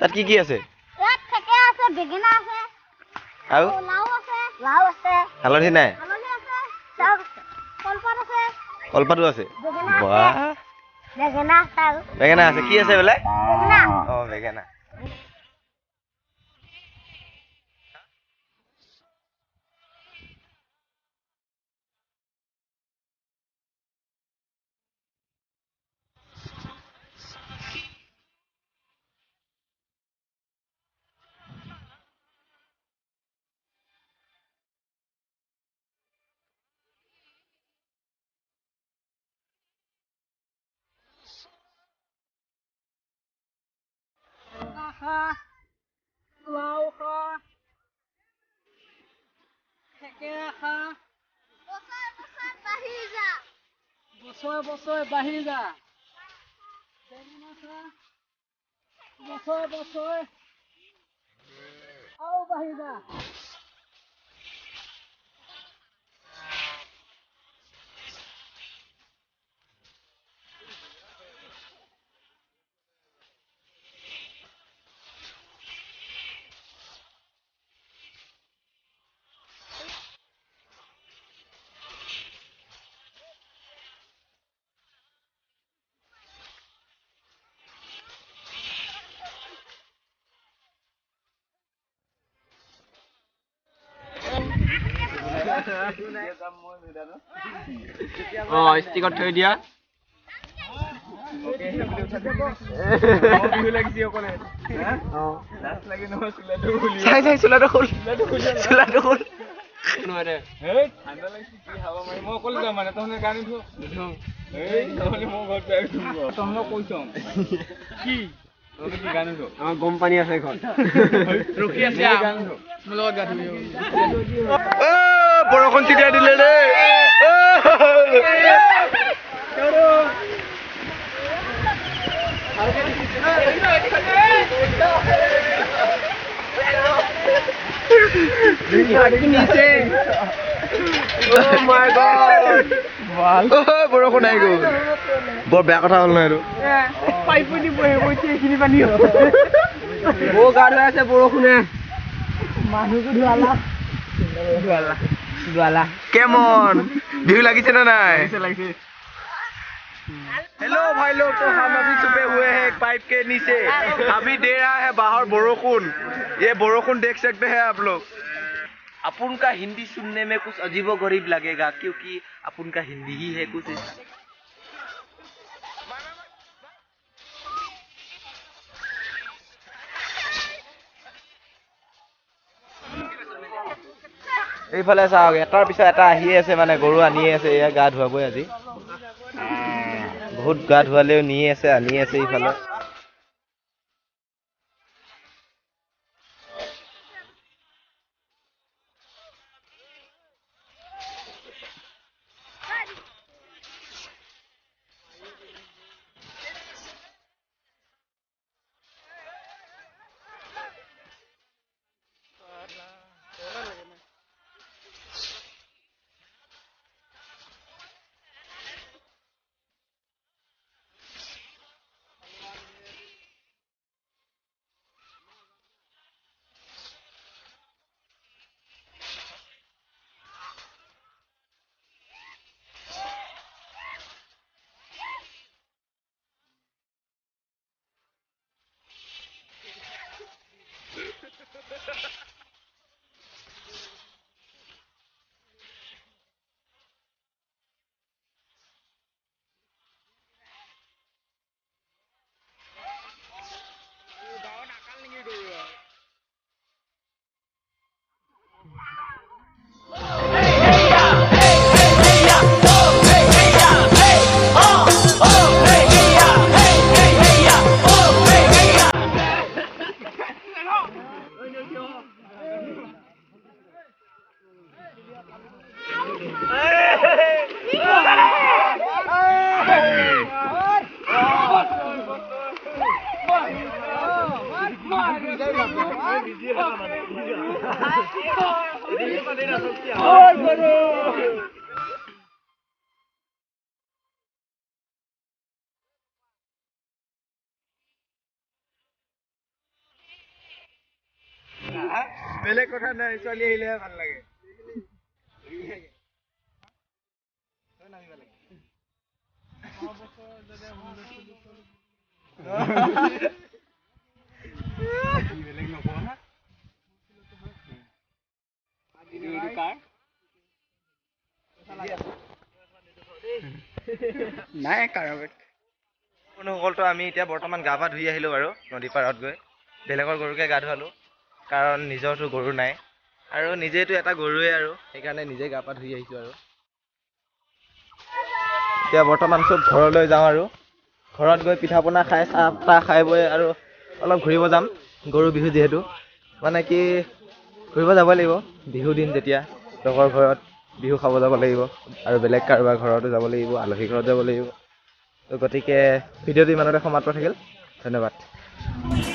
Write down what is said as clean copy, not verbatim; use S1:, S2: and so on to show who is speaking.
S1: তাত কি আছে?
S2: ইয়াত থেকে আছে, বেঙেনা আছে।
S1: আৰু
S2: লাউ আছে।
S1: হালধি নাই?
S2: হালধি আছে। চব আছে। কলপাত আছে।
S1: কলপাতো আছে।
S2: বেঙেনা
S1: বাহ।
S2: আছে। বেঙেনা আছে আৰু।
S1: বেঙেনা আছে। কি আছে বোলে?
S2: বেঙেনা।
S1: বেঙেনা।
S3: লাউ খা থেকেৰা খা বছৰে বাঢ়ি যা বেঙেনা খা বছৰে আৰু বাঢ়ি যা
S1: ষ্টিকত থৈ দিয়া। চাই চোলাটো খোল। গম পানী আছে এখন ৰখি আছে মোৰ লগত গা ধুবি। বৰষুণ চিটিয়াই দিলে দেই। বৰষুণ আহি গ'ল। বৰ বেয়া কথা হ'ল নহয় এইটো। এইখিনি পানী গা ধুৱাই আছে বৰষুণে। মানুহটো ধুৱালা কেমন বিহু লাগিছে নে নাই? हेलो भाई लोग, तो हम अभी छुपे हुए हैं एक पाइप के नीचे। अभी दे रहा है बाहर बोरोखून। ये बोरोखून देख सकते हैं आप लोग। अपन का हिंदी सुनने में कुछ अजीबो गरीब लगेगा क्योंकि अपन का हिंदी ही है कुछ ऐसा। এইফালে চাওক এটাৰ পিছত এটা আহিয়ে আছে, মানে গৰু আনিয়ে আছে। এয়া গা ধুৱাবই আজি। বহুত গা ধুৱালেও নিয়ে আছে, আনিয়ে আছে এইফালে। বেলেগ কথা নাই ছোৱালী আহিলেহে ভাল লাগে
S3: নাই কাৰোবাক
S1: সকলতো আমি এতিয়া বৰ্তমান গা পা ধুই আহিলো বাৰু নদী পাৰত গৈ বেলেগৰ গৰুকে গা ধুৱালো কাৰণ নিজৰতো গৰু নাই আৰু নিজেতো এটা গৰুৱে আৰু সেইকাৰণে নিজে গা পা ধুই আহিছো আৰু এতিয়া বৰ্তমান চব ঘৰলৈ যাওঁ আৰু ঘৰত গৈ পিঠা পনা খাই চাহ তাহ খাই বৈ আৰু অলপ ঘূৰিব যাম গৰু বিহু যিহেতু মানে কি ঘূৰিব যাব লাগিব বিহু দিন যেতিয়া লগৰ ঘৰত বিহু খাব যাব লাগিব আৰু বেলেগ কাৰোবাৰ ঘৰতো যাব লাগিব আলহী ঘৰত যাব লাগিব তো গতিকে ভিডিঅ'টো ইমানতে সমাপ্ত থাকিল ধন্যবাদ